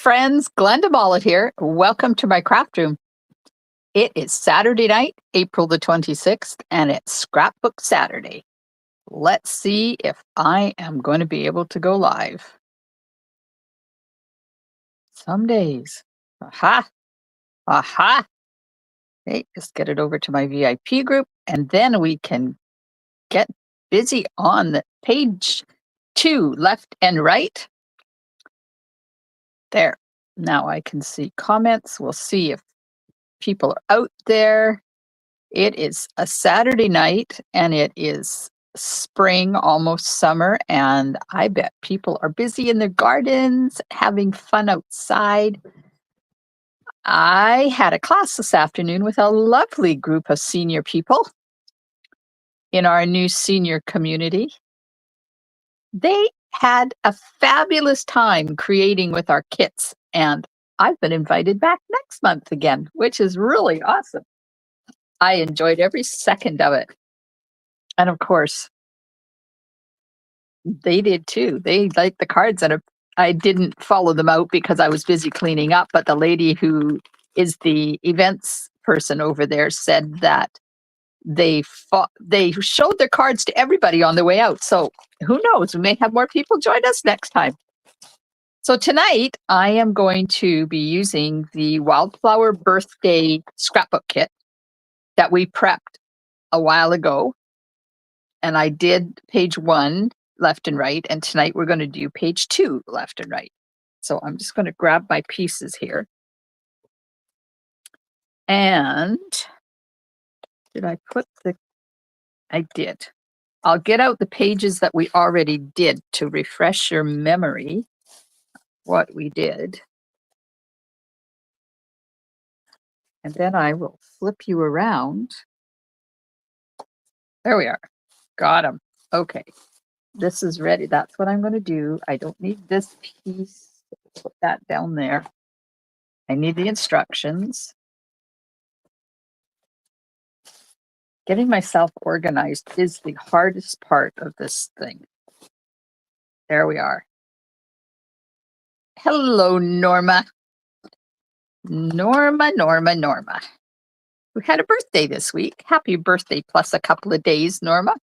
friends, Glenda Mollett here. Welcome to my craft room. It is Saturday night, April the 26th, and it's Scrapbook Saturday. Let's see if I am going to be able to go live. Some days. Aha! Aha! Okay, just get it over to my VIP group, and then we can get busy on the page 2, left and right. There. Now I can see comments. We'll see if people are out there. It is a Saturday night and it is spring, almost summer, and I bet people are busy in their gardens, having fun outside. I had a class this afternoon with a lovely group of senior people in our new senior community. They had a fabulous time creating with our kits, and I've been invited back next month again, which is really awesome. I enjoyed every second of it. And of course, they did too. They liked the cards, and I didn't follow them out because I was busy cleaning up, but the lady who is the events person over there said that they showed their cards to everybody on the way out. So who knows? We may have more people join us next time. So tonight I am going to be using the Wildflower Birthday Scrapbook Kit that we prepped a while ago. And I did page 1 left and right. And tonight we're going to do page 2 left and right. So I'm just going to grab my pieces here. And did I put I did. I'll get out the pages that we already did to refresh your memory what we did. And then I will flip you around. There we are. Got them. Okay. This is ready. That's what I'm going to do. I don't need this piece. Put that down there. I need the instructions. Getting myself organized is the hardest part of this thing. There we are. Hello, Norma. Norma. Who had a birthday this week. Happy birthday plus a couple of days, Norma.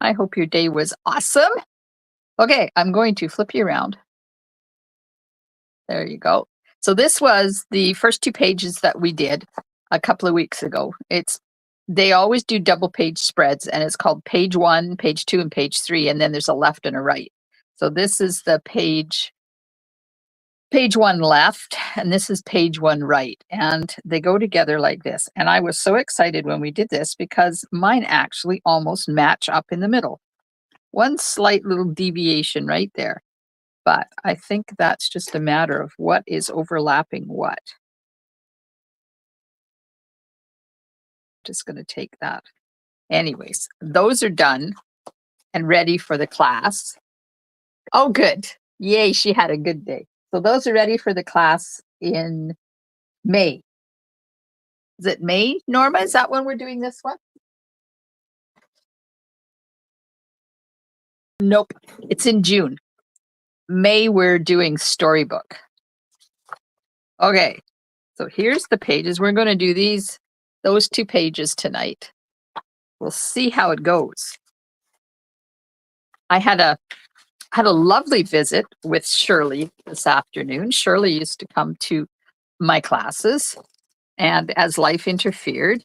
I hope your day was awesome. Okay, I'm going to flip you around. There you go. So this was the first 2 pages that we did a couple of weeks ago. They always do double page spreads, and it's called page 1, page 2, and page 3, and then there's a left and a right. So this is the page 1 left, and this is page 1 right, and they go together like this. And I was so excited when we did this because mine actually almost match up in the middle. One slight little deviation right there, but I think that's just a matter of what is overlapping what. Just going to take that. Anyways, those are done and ready for the class. Oh, good. Yay, she had a good day. So those are ready for the class in May. Is it May, Norma? Is that when we're doing this one? Nope, it's in June. May, we're doing storybook. Okay, so here's the pages. We're going to do those 2 pages tonight. We'll see how it goes. I had a lovely visit with Shirley this afternoon. Shirley used to come to my classes, and as life interfered,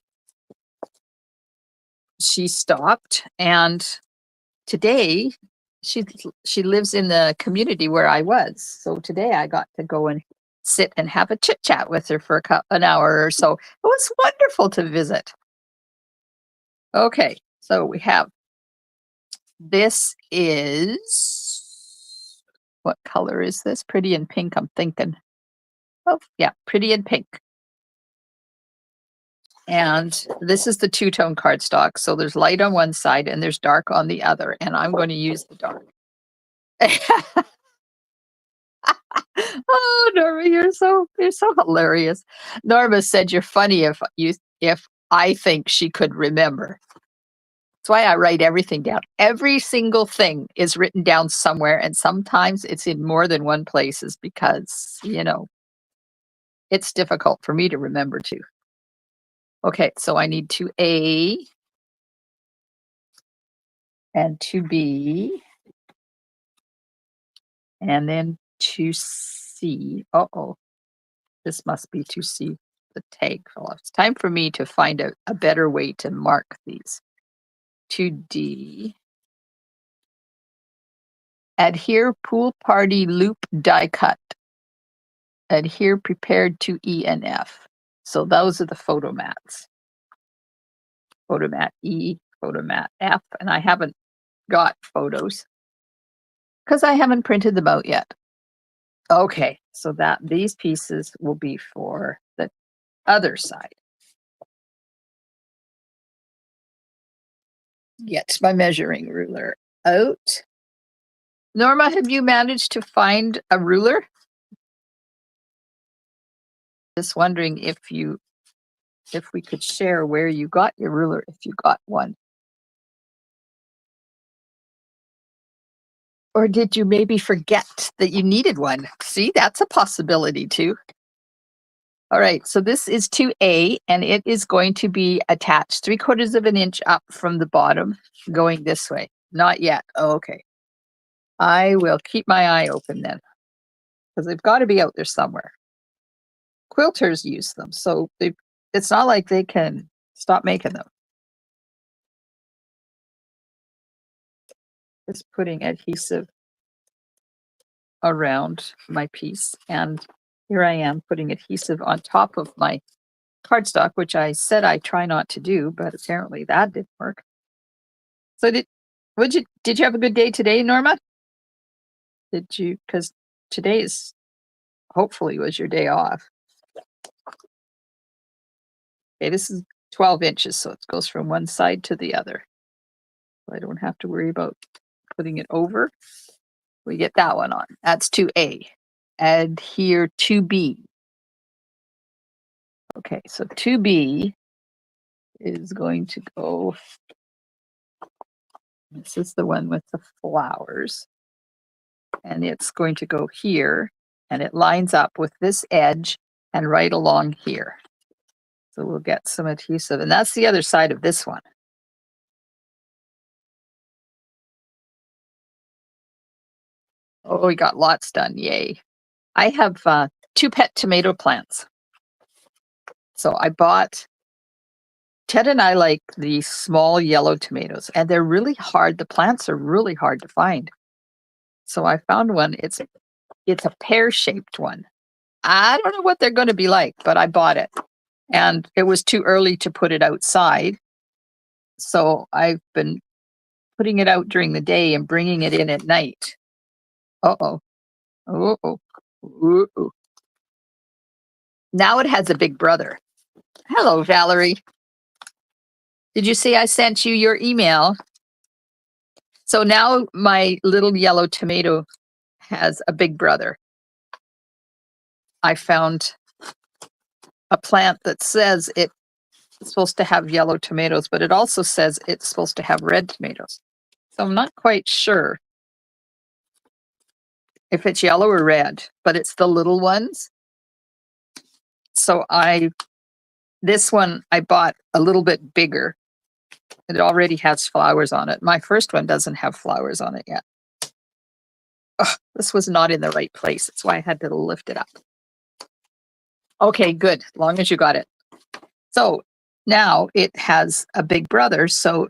she stopped. And today, she lives in the community where I was. So today I got to go and sit and have a chit chat with her for an hour or so. It was wonderful to visit. Okay, so we have, this is, what color is this? Pretty in pink, I'm thinking. Oh, yeah, pretty in pink. And this is the 2-tone cardstock. So there's light on one side and there's dark on the other. And I'm going to use the dark. Oh, Norma, you're so hilarious. Norma said you're funny if I think she could remember. That's why I write everything down. Every single thing is written down somewhere, and sometimes it's in more than one places because, It's difficult for me to remember too. Okay, so I need 2A and 2B and then 2C. Uh-oh, this must be 2C. The tag fell off. It's time for me to find a better way to mark these. 2D. Adhere pool party loop die cut. Adhere prepared to E and F. So those are the photo mats. Photo mat E, photo mat F, and I haven't got photos because I haven't printed them out yet. Okay, so that these pieces will be for the other side. Get my measuring ruler out. Norma, have you managed to find a ruler? Just wondering if we could share where you got your ruler, if you got one. Or did you maybe forget that you needed one? See, that's a possibility too. All right, so this is 2A, and it is going to be attached 3/4 of an inch up from the bottom, going this way. Not yet. Oh, okay. I will keep my eye open then, because they've got to be out there somewhere. Quilters use them, so it's not like they can stop making them. Just putting adhesive around my piece, and here I am putting adhesive on top of my cardstock, which I said I try not to do, but apparently that didn't work. So did you have a good day today, Norma? Did you, because today is hopefully was your day off. Okay, this is 12 inches, so it goes from one side to the other. I don't have to worry about putting it over. We get that one on. That's 2A. Adhere 2B. Okay, so 2B is going to go, this is the one with the flowers, and it's going to go here, and it lines up with this edge and right along here. So we'll get some adhesive, and that's the other side of this one. Oh, we got lots done, yay. I have 2 pet tomato plants. So I bought, Ted and I like the small yellow tomatoes, and they're really hard. The plants are really hard to find. So I found one. It's a pear-shaped one. I don't know what they're going to be like, but I bought it. And it was too early to put it outside. So I've been putting it out during the day and bringing it in at night. Uh-oh. Uh-oh. Uh-oh. Now it has a big brother. Hello, Valerie. Did you see I sent you your email? So now my little yellow tomato has a big brother. I found a plant that says it's supposed to have yellow tomatoes, but it also says it's supposed to have red tomatoes. So I'm not quite sure if it's yellow or red, but it's the little ones. So this one I bought a little bit bigger. It already has flowers on it. My first one doesn't have flowers on it yet. Ugh, this was not in the right place. That's why I had to lift it up. Okay, good. As long as you got it. So now it has a big brother. So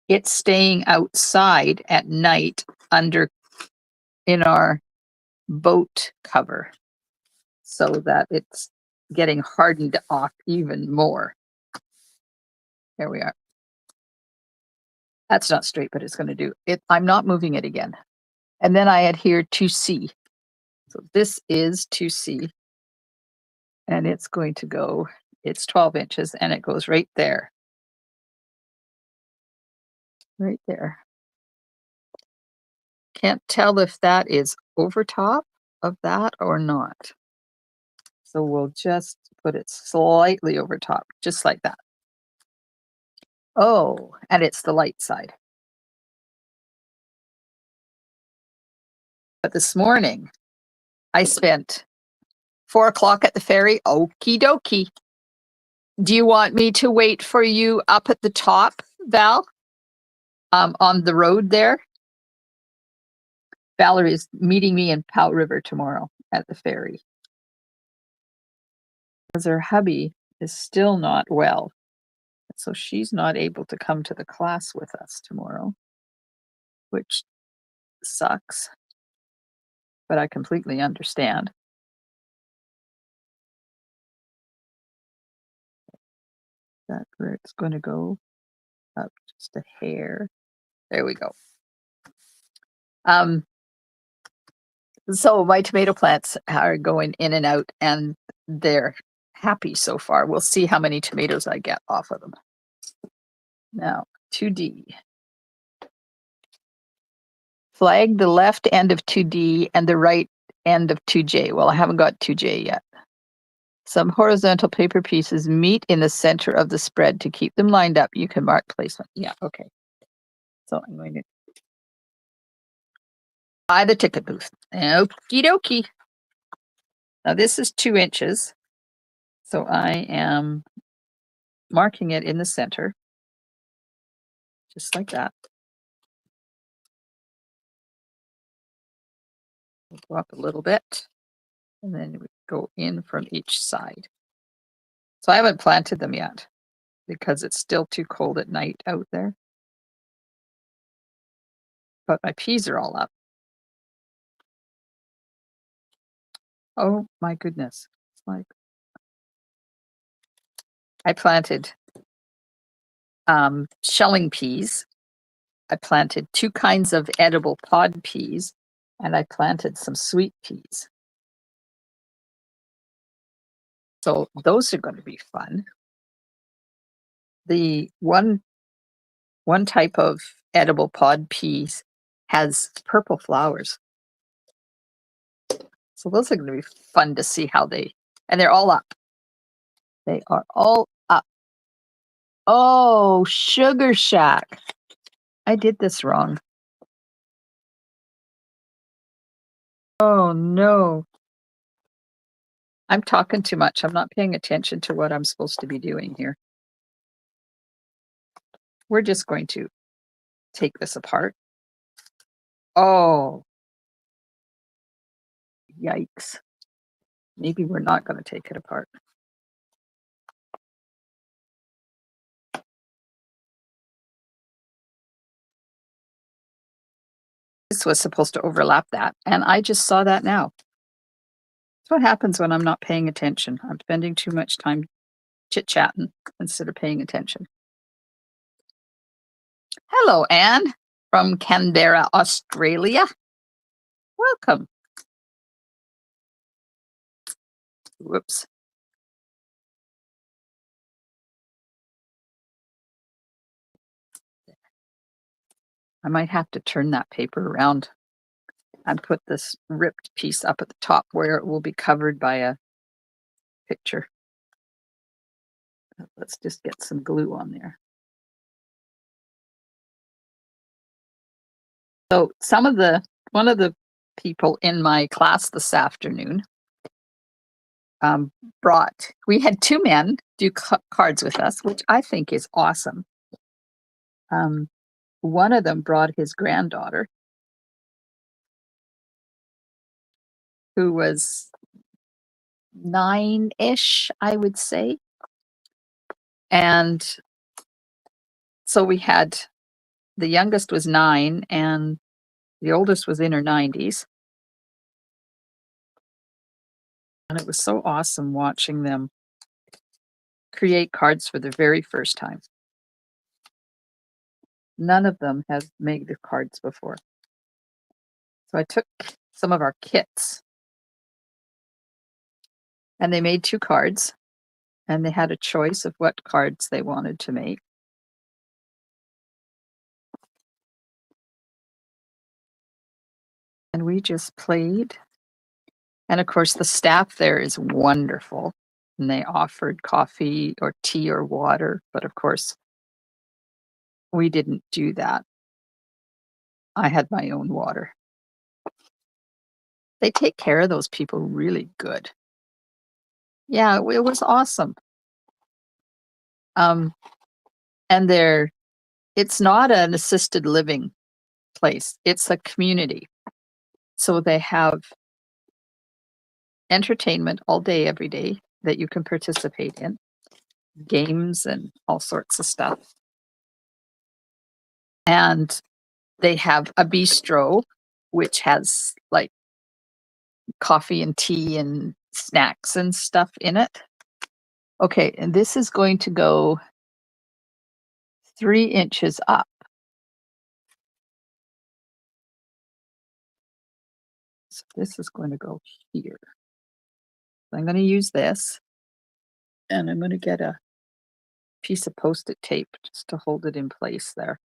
it's staying outside at night in our boat cover so that it's getting hardened off even more. There we are. That's not straight, but it's going to do it. I'm not moving it again. And then I adhere 2C. So this is 2C. And it's going to go, it's 12 inches and it goes right there. Right there. Can't tell if that is over top of that or not. So we'll just put it slightly over top, just like that. Oh, and it's the light side. But this morning, I spent 4 o'clock at the ferry? Okie dokie. Do you want me to wait for you up at the top, Val? On the road there? Valerie's meeting me in Powell River tomorrow at the ferry. Because her hubby is still not well. So she's not able to come to the class with us tomorrow, which sucks, but I completely understand. That's where it's going to go, up just a hair. There we go. So my tomato plants are going in and out, and they're happy so far. We'll see how many tomatoes I get off of them. Now, 2D. Flag the left end of 2D and the right end of 2J. Well, I haven't got 2J yet. Some horizontal paper pieces meet in the center of the spread. To keep them lined up, you can mark placement. Yeah, okay. So I'm going to buy the ticket booth. Okie dokie. Now this is 2 inches. So I am marking it in the center. Just like that. We'll go up a little bit. And then we go in from each side. So I haven't planted them yet because it's still too cold at night out there. But my peas are all up. Oh my goodness. It's like I planted shelling peas. I planted 2 kinds of edible pod peas, and I planted some sweet peas. So those are going to be fun. The one type of edible pod peas has purple flowers. So those are going to be fun to see how and they're all up. They are all up. Oh, Sugar Shack. I did this wrong. Oh no. I'm talking too much. I'm not paying attention to what I'm supposed to be doing here. We're just going to take this apart. Oh, yikes. Maybe we're not going to take it apart. This was supposed to overlap that, and I just saw that now. That's what happens when I'm not paying attention. I'm spending too much time chit-chatting instead of paying attention. Hello, Anne from Canberra, Australia. Welcome. Whoops. I might have to turn that paper around and put this ripped piece up at the top where it will be covered by a picture. Let's just get some glue on there. So one of the people in my class this afternoon we had 2 men do cards with us, which I think is awesome. One of them brought his granddaughter, who was 9-ish, I would say. And so we had, the youngest was 9 and the oldest was in her 90s. And it was so awesome watching them create cards for the very first time. None of them have made the cards before. So I took some of our kits and they made 2 cards and they had a choice of what cards they wanted to make. And we just played. And of course, the staff there is wonderful. And they offered coffee or tea or water. But of course, we didn't do that. I had my own water. They take care of those people really good. Yeah, it was awesome. And it's not an assisted living place, it's a community. So they have entertainment all day, every day that you can participate in, games and all sorts of stuff. And they have a bistro, which has like coffee and tea and snacks and stuff in it. Okay, and this is going to go 3 inches up. So this is going to go here. I'm going to use this, and I'm going to get a piece of Post-it tape just to hold it in place there.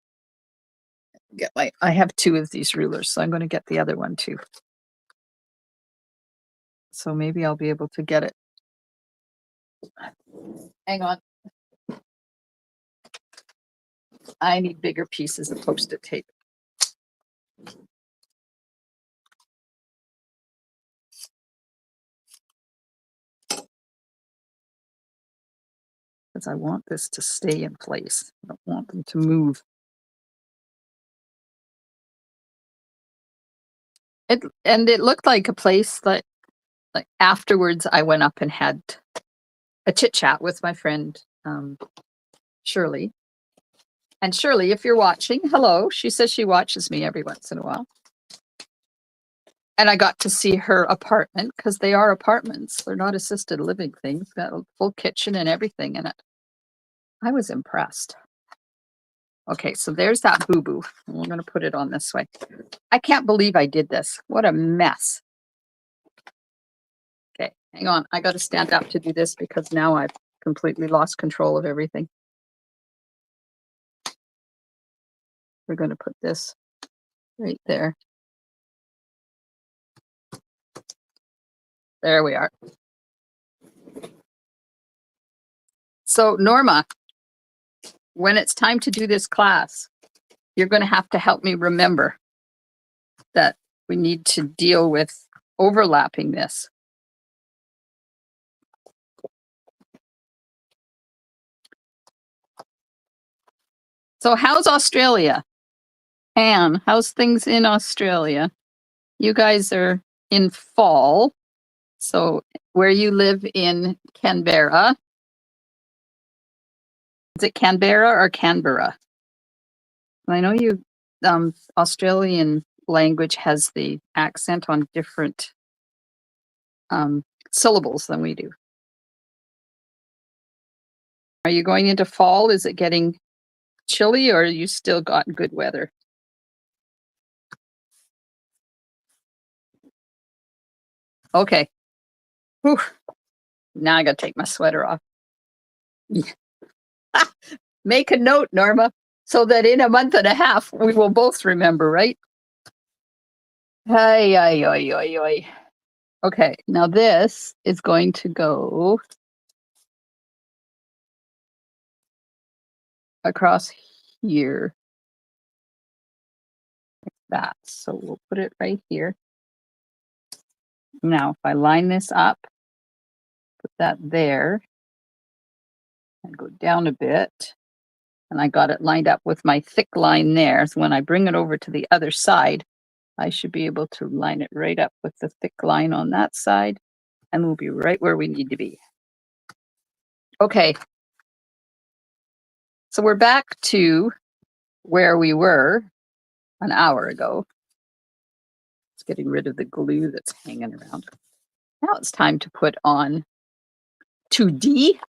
I have 2 of these rulers, so I'm going to get the other one too. So maybe I'll be able to get it. Hang on. I need bigger pieces of Post-it tape. Because I want this to stay in place. I don't want them to move. It looked like a place that, like, afterwards I went up and had a chit chat with my friend Shirley. And Shirley, if you're watching, hello. She says she watches me every once in a while. And I got to see her apartment because they are apartments. They're not assisted living things. Got a full kitchen and everything in it. I was impressed. Okay, so there's that boo-boo. We're going to put it on this way. I can't believe I did this. What a mess. Okay, hang on. I got to stand up to do this because now I've completely lost control of everything. We're going to put this right there. There we are. So Norma, when it's time to do this class, you're going to help me remember that we need to deal with overlapping this. So how's Australia? Anne, how's things in Australia? You guys are in fall. So where you live in Canberra, is it Canberra or Canberra? I know you, Australian language has the accent on different syllables than we do. Are you going into fall? Is it getting chilly or you still got good weather? Okay. Whew. Now I got to take my sweater off. Make a note, Norma, so that in a month and a half we will both remember, right? Ay, ay, ay, ay, ay. Okay, now this is going to go across here. Like that. So we'll put it right here. Now, if I line this up, put that there, and go down a bit, and I got it lined up with my thick line there. So when I bring it over to the other side, I should be able to line it right up with the thick line on that side, and we'll be right where we need to be. Okay. So we're back to where we were an hour ago. It's getting rid of the glue that's hanging around. Now it's time to put on 2D,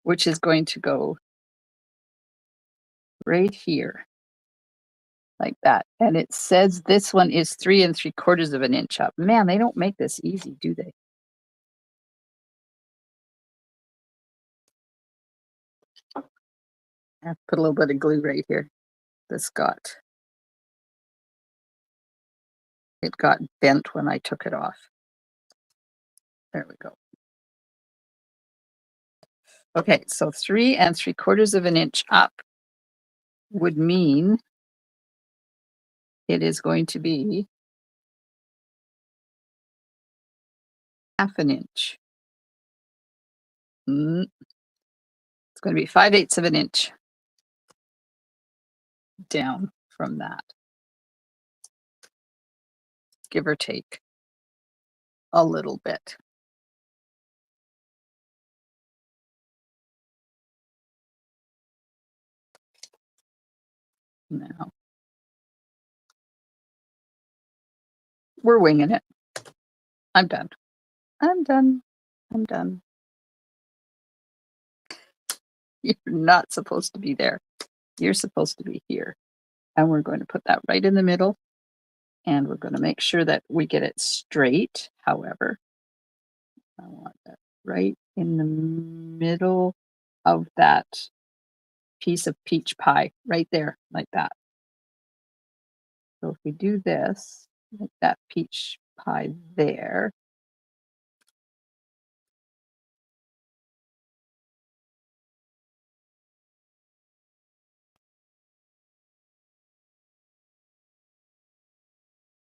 which is going to go right here, like that. And it says this one is 3 3/4 of an inch up. Man, they don't make this easy, do they? I have to put a little bit of glue right here. It got bent when I took it off. There we go. Okay, so 3 3/4 of an inch up would mean it is going to be 1/2 inch. It's going to be 5/8 of an inch down from that, give or take a little bit. Now, we're winging it. I'm done. I'm done. I'm done. You're not supposed to be there. You're supposed to be here. And we're going to put that right in the middle. And we're going to make sure that we get it straight. However, I want that right in the middle of that piece of peach pie, right there, like that. So if we do this, like that peach pie there.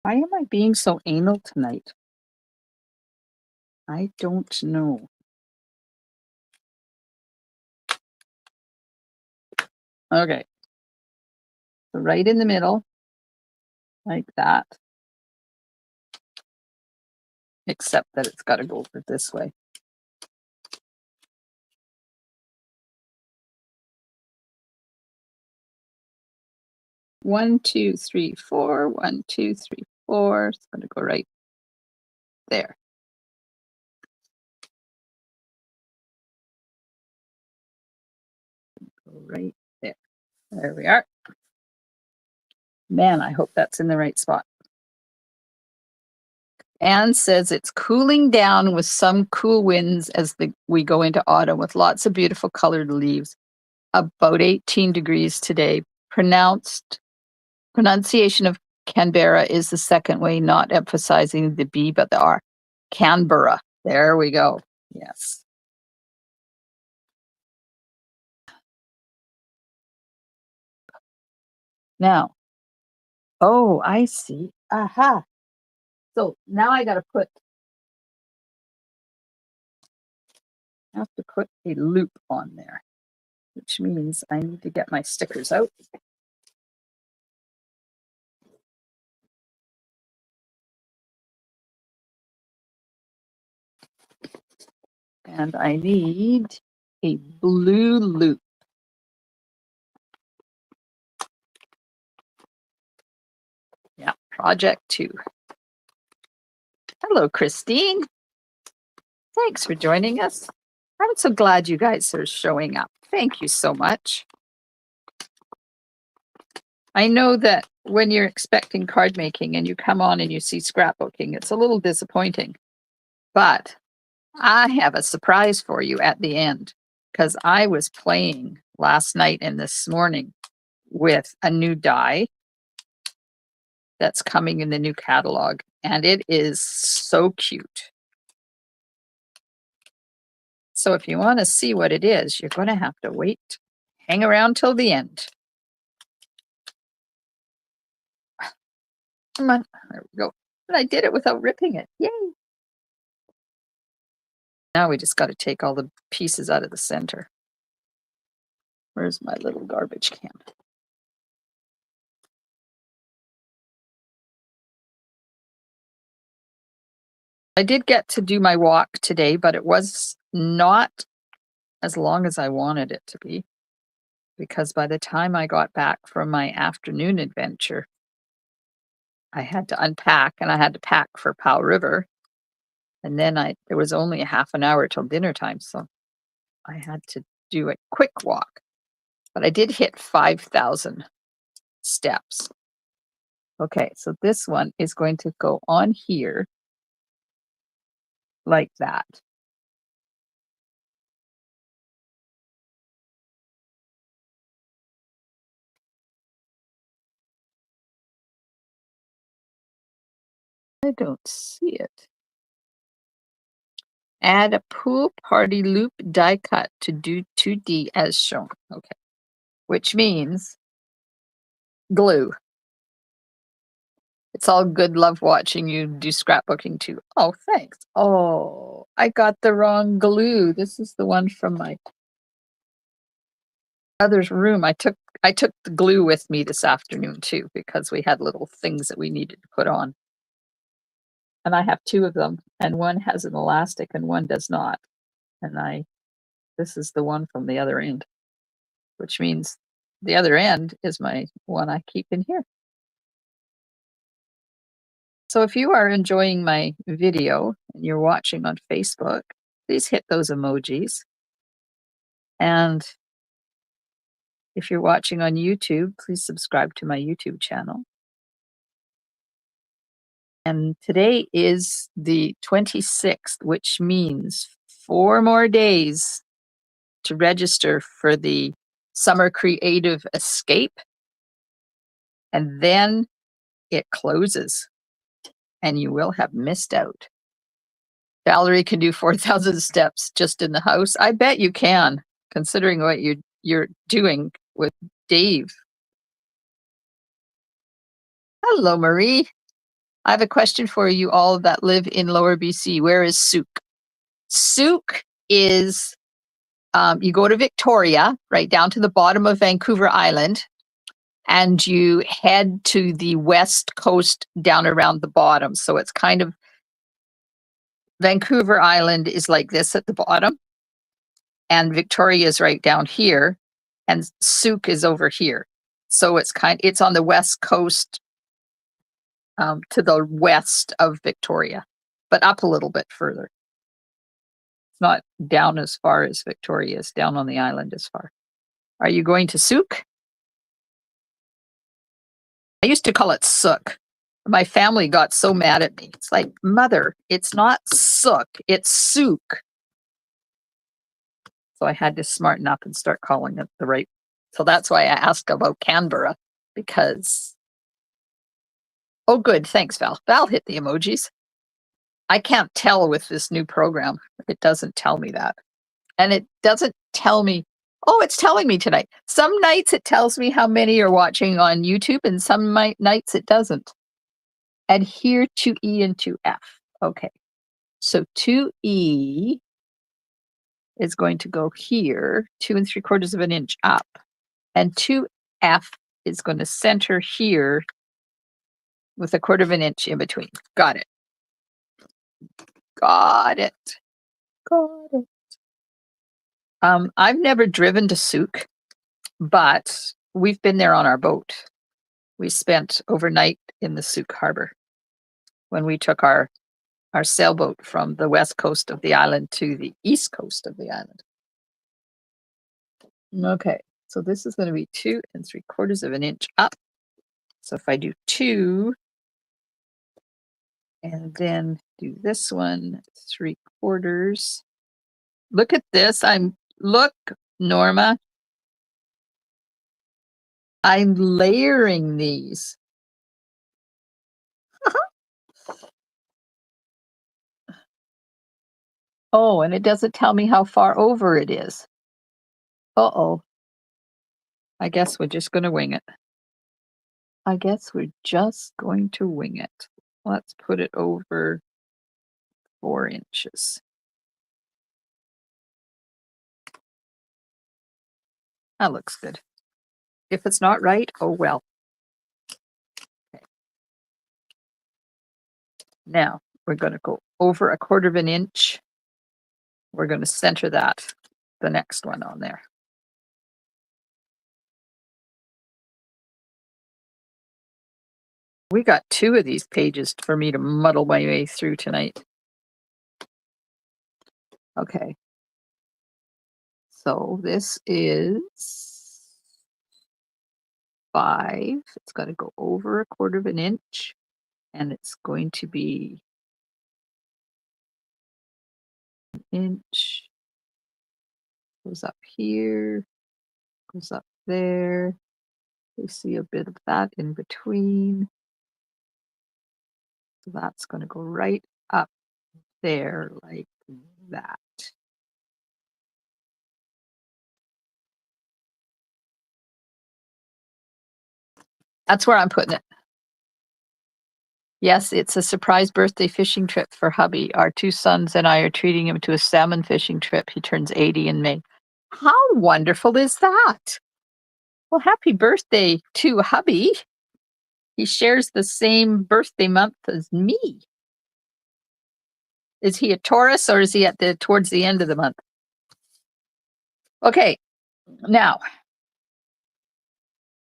Why am I being so anal tonight? I don't know. Okay. So right in the middle, like that. Except that it's got to go over this way. One, two, three, four. 1, 2, 3, 4. It's going to go right there. Go right there. There we are. Man, I hope that's in the right spot. Anne says it's cooling down with some cool winds as we go into autumn with lots of beautiful colored leaves. About 18 degrees today. Pronunciation of Canberra is the second way, not emphasizing the B but the R. Canberra. There we go. Yes. Now, oh, I see. Aha. So now I have to put a loop on there, which means I need to get my stickers out. And I need a blue loop. Yeah, project 2. Hello, Christine. Thanks for joining us. I'm so glad you guys are showing up. Thank you so much. I know that when you're expecting card making and you come on and you see scrapbooking, it's a little disappointing. But I have a surprise for you at the end because I was playing last night and this morning with a new die that's coming in the new catalog, and it is so cute. So if you want to see what it is, you're going to have to wait, hang around till the end. Come on, there we go. But I did it without ripping it. Yay! Now we just got to take all the pieces out of the center. Where's my little garbage can? I did get to do my walk today, but it was not as long as I wanted it to be, because by the time I got back from my afternoon adventure, I had to unpack and I had to pack for Powell River. And then there was only a half an hour till dinner time, so I had to do a quick walk. But I did hit 5,000 steps. Okay, so this one is going to go on here like that. I don't see it. Add a pool party loop die cut to do 2D as shown. Okay, which means glue. It's all good love watching you do scrapbooking too. Oh, thanks. Oh, I got the wrong glue. This is the one from my other's room. I took the glue with me this afternoon too because we had little things that we needed to put on. And I have two of them, and one has an elastic and one does not. And this is the one from the other end, which means the other end is my one I keep in here. So if you are enjoying my video and you're watching on Facebook, please hit those emojis. And if you're watching on YouTube, please subscribe to my YouTube channel. And today is the 26th, which means 4 more days to register for the Summer Creative Escape. And then it closes and you will have missed out. Valerie can do 4,000 steps just in the house. I bet you can, considering what you're doing with Dave. Hello, Marie. I have a question for you all that live in Lower BC. Where is Souk? Souk is, you go to Victoria, right down to the bottom of Vancouver Island, and you head to the west coast down around the bottom. So it's kind of, Vancouver Island is like this at the bottom, and Victoria is right down here, and Souk is over here. So it's on the west coast, to the west of Victoria, but up a little bit further. It's not down as far as Victoria is, down on the island as far. Are you going to Souk? I used to call it Sook. My family got so mad at me. It's like, mother, it's not Sook, it's Souk. So I had to smarten up and start calling it the right. So that's why I asked about Canberra, because. Oh, good. Thanks, Val. Val hit the emojis. I can't tell with this new program. It doesn't tell me that. And it doesn't tell me. Oh, it's telling me tonight. Some nights it tells me how many are watching on YouTube, and some nights it doesn't. Adhere to E and to F. Okay. So 2E is going to go here, 2 3/4 of an inch up. And 2F is going to center here with 1/4 of an inch in between. Got it. Got it. Got it. I've never driven to Souk, but we've been there on our boat. We spent overnight in the Souk harbor when we took our sailboat from the west coast of the island to the east coast of the island. Okay, so this is going to be 2 3/4 of an inch up. So if I do 2 and then do this one 3/4. Look at this. Look, Norma. I'm layering these. Oh, and it doesn't tell me how far over it is. Uh-oh. I guess we're just going to wing it. Let's put it over 4 inches. That looks good. If it's not right, oh well. Okay. Now we're going to go over 1/4 of an inch. We're going to center that, the next one on there. We got 2 of these pages for me to muddle my way through tonight. Okay. So this is 5. It's got to go over 1/4 of an inch, and it's going to be an inch. Goes up here, goes up there. We see a bit of that in between. So that's going to go right up there like that. That's where I'm putting it. Yes, it's a surprise birthday fishing trip for hubby. Our 2 sons and I are treating him to a salmon fishing trip. He turns 80 in May. How wonderful is that? Well, happy birthday to hubby. He shares the same birthday month as me. Is he a Taurus or is he towards the end of the month? Okay, now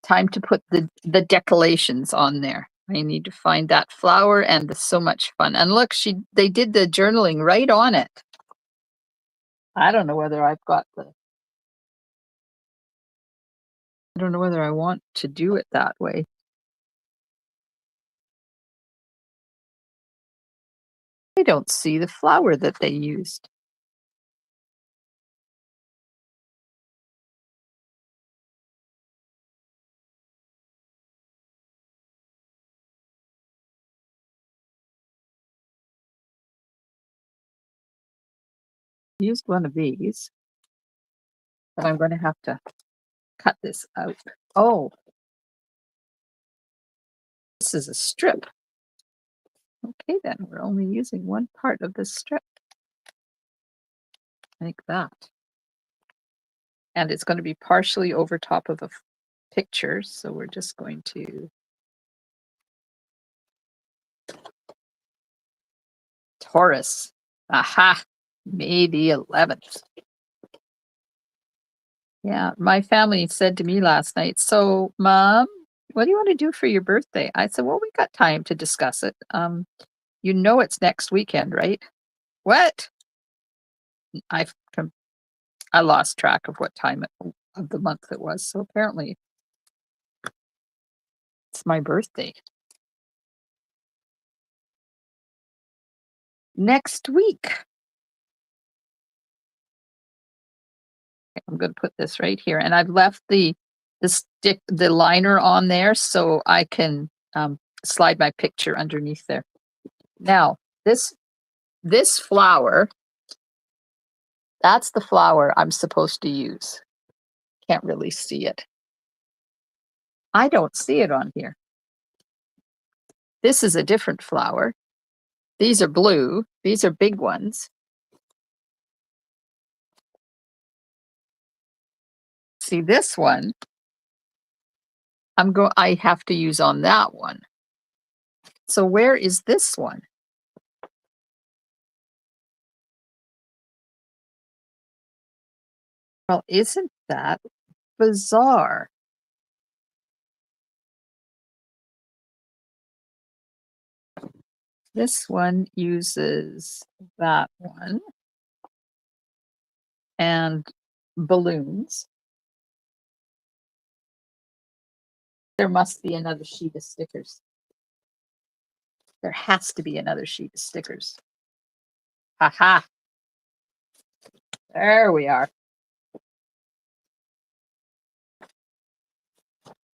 time to put the decorations on there. I need to find that flower and so much fun. And look, they did the journaling right on it. I don't know whether I don't know whether I want to do it that way. I don't see the flower that they used. Used one of these, but I'm going to have to cut this out. Oh, this is a strip. Okay, then we're only using one part of the strip. Like that. And it's going to be partially over top of a picture, so we're just going to Taurus. Aha, May the 11th. Yeah, my family said to me last night, "So, Mom, what do you want to do for your birthday?" I said, "Well, we got time to discuss it. You know it's next weekend, right?" "What?" I I lost track of what time of the month it was. So apparently it's my birthday. Next week. I'm going to put this right here, and I've left the liner on there so I can slide my picture underneath there. Now, this flower, that's the flower I'm supposed to use. Can't really see it. I don't see it on here. This is a different flower. These are blue. These are big ones. See this one? I have to use on that one. So where is this one? Well, isn't that bizarre? This one uses that one and balloons. There must be another sheet of stickers. There has to be another sheet of stickers. Haha. There we are.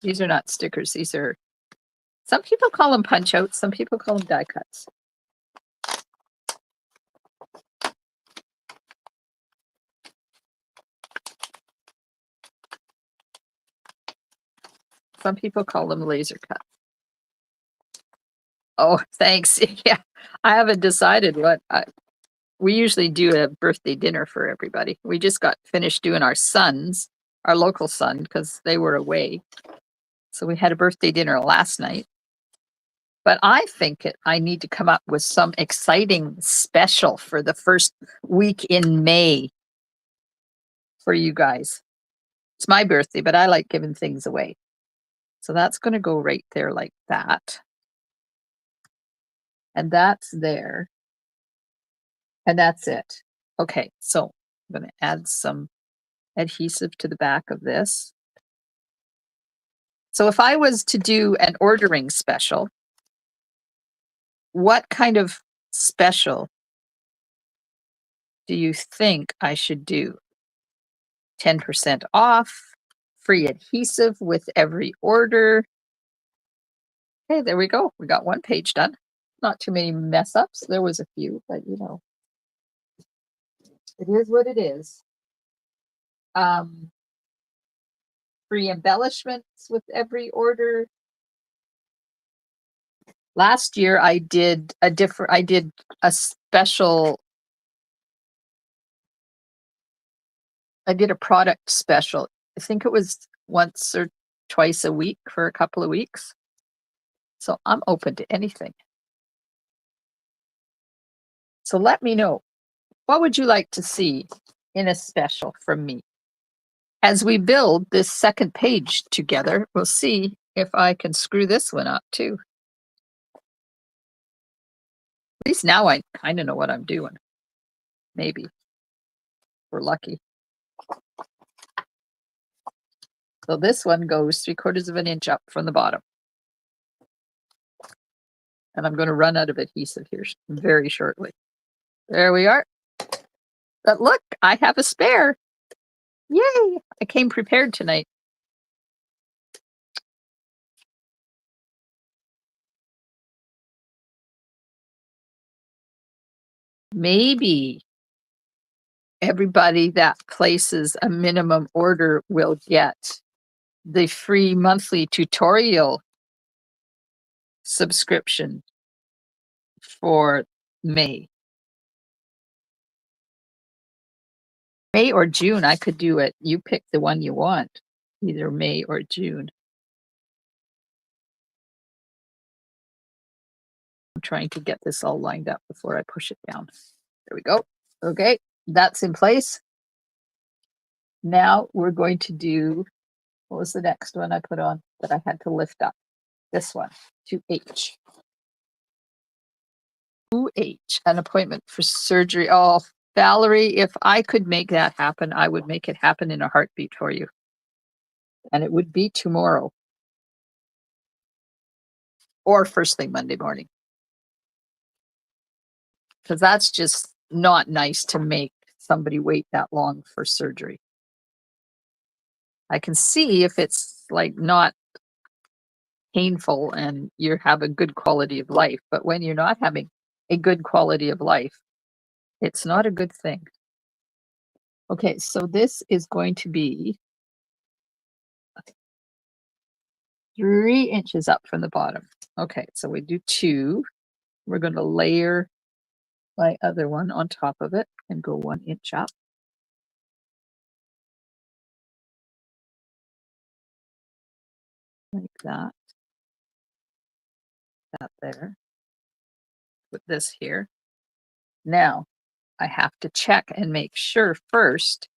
These are not stickers. These are, some people call them punch outs. Some people call them die cuts. Some people call them laser cuts. Oh, thanks. Yeah, I haven't decided what. We usually do a birthday dinner for everybody. We just got finished doing our local son, because they were away. So we had a birthday dinner last night. But I think I need to come up with some exciting special for the first week in May for you guys. It's my birthday, but I like giving things away. So that's going to go right there like that. And that's there. And that's it. Okay, so I'm going to add some adhesive to the back of this. So if I was to do an ordering special, what kind of special do you think I should do? 10% off, free adhesive with every order. Okay, there we go. We got one page done. Not too many mess ups. There was a few, but you know, it is what it is. Free embellishments with every order. Last year I did a special. I did a product special. I think it was once or twice a week for a couple of weeks. So I'm open to anything. So let me know, what would you like to see in a special from me? As we build this second page together, we'll see if I can screw this one up too. At least now I kind of know what I'm doing. Maybe. We're lucky. So this one goes 3/4 of an inch up from the bottom. And I'm going to run out of adhesive here very shortly. There we are. But look, I have a spare. Yay! I came prepared tonight. Maybe everybody that places a minimum order will get the free monthly tutorial subscription for May. May or June, I could do it. You pick the one you want, either May or June. I'm trying to get this all lined up before I push it down. There we go. Okay, that's in place. Now we're going to do, what was the next one I put on that I had to lift up? This one, 2H. 2H, an appointment for surgery. Oh, Valerie, if I could make that happen, I would make it happen in a heartbeat for you. And it would be tomorrow. Or first thing Monday morning. Because that's just not nice to make somebody wait that long for surgery. I can see if it's like not painful and you have a good quality of life, but when you're not having a good quality of life, it's not a good thing. Okay, so this is going to be 3 inches up from the bottom. Okay, so we do 2. We're going to layer my other one on top of it and go 1 inch up. Like that. That there. Put this here. Now, I have to check and make sure first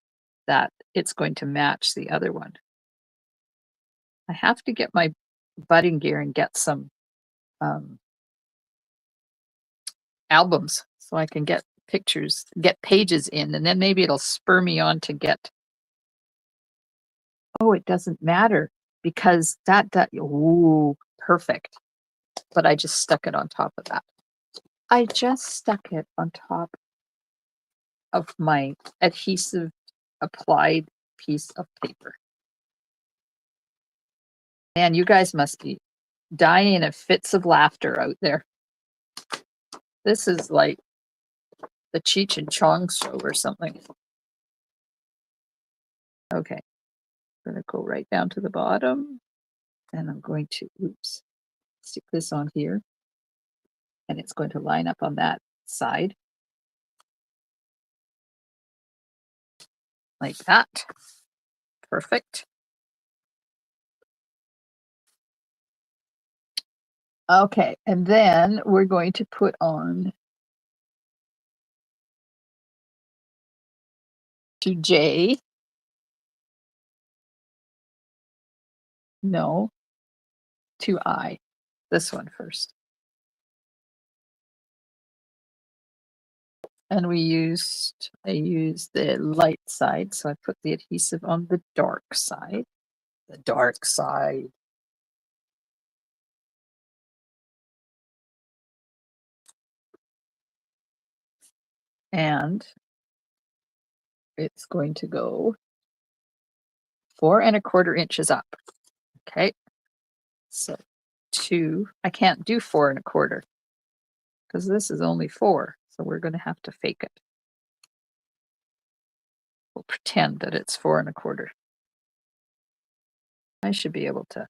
that it's going to match the other one. I have to get my budding gear and get some albums so I can get pictures, get pages in, and then maybe it'll spur me on to get. Oh, it doesn't matter because that, ooh, perfect. But I just stuck it on top of that. I just stuck it on top of my adhesive applied piece of paper. Man, you guys must be dying of fits of laughter out there. This is like the Cheech and Chong show or something. Okay, I'm going to go right down to the bottom and I'm going to, oops, stick this on here and it's going to line up on that side. Like that. Perfect. Okay, and then we're going to put on 2J. No, 2I. This one first. And I used the light side, so I put the adhesive on the dark side. The dark side. And it's going to go 4 1/4 inches up. Okay, so 2. I can't do 4 1/4 because this is only 4, so we're going to have to fake it. We'll pretend that it's 4 1/4. I should be able to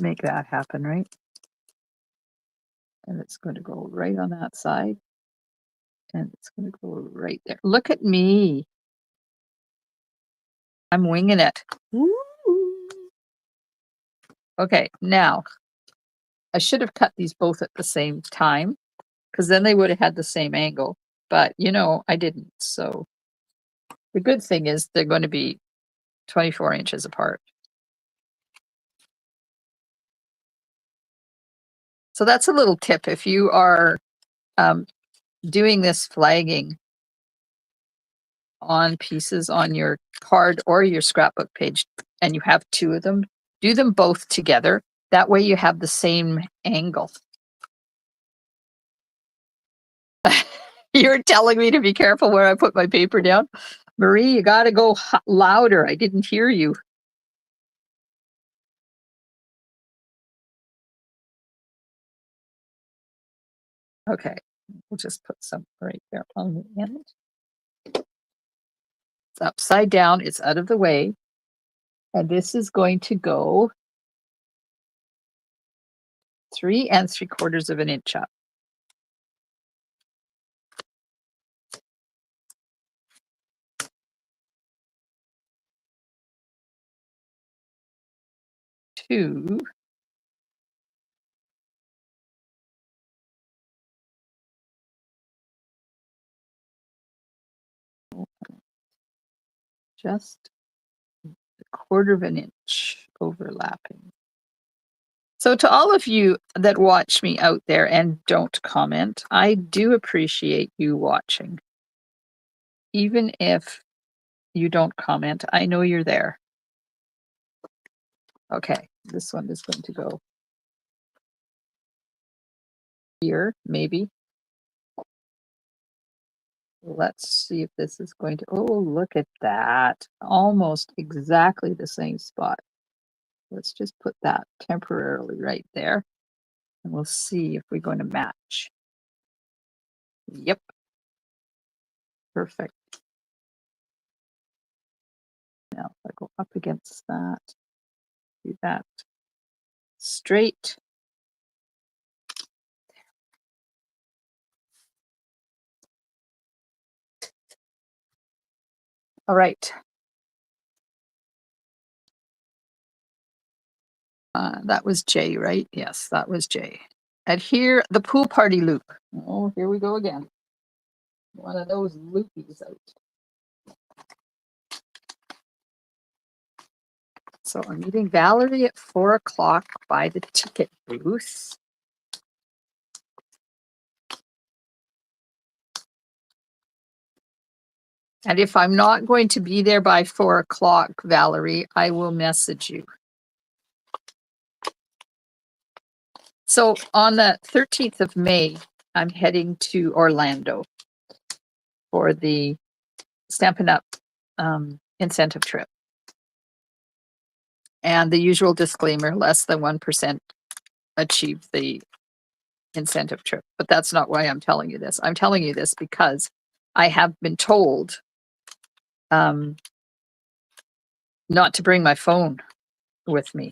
make that happen, right? And it's going to go right on that side. And it's going to go right there. Look at me. I'm winging it. Woo! Okay, now I should have cut these both at the same time because then they would have had the same angle. But, you know, I didn't. So the good thing is they're going to be 24 inches apart. So that's a little tip. If you are doing this flagging on pieces on your card or your scrapbook page and you have two of them, do them both together. That way you have the same angle. You're telling me to be careful where I put my paper down. Marie, you got to go louder. I didn't hear you. Okay, we'll just put some right there on the end. It's upside down. It's out of the way. And this is going to go 3 3/4 of an inch up. Two. Just 1/4 of an inch overlapping. So to all of you that watch me out there and don't comment, I do appreciate you watching. Even if you don't comment, I know you're there. Okay, this one is going to go here, maybe. Let's see if this is going to, oh, look at that. Almost exactly the same spot. Let's just put that temporarily right there. And we'll see if we're going to match. Yep. Perfect. Now if I go up against that, do that straight. All right. That was J, right? Yes, that was J. Adhere the pool party loop. Oh, here we go again. One of those loopies out. So I'm meeting Valerie at 4 o'clock by the ticket booth. And if I'm not going to be there by 4 o'clock, Valerie, I will message you. So on the 13th of May, I'm heading to Orlando for the Stampin' Up! Incentive trip. And the usual disclaimer, less than 1% achieve the incentive trip. But that's not why I'm telling you this. I'm telling you this because I have been told not to bring my phone with me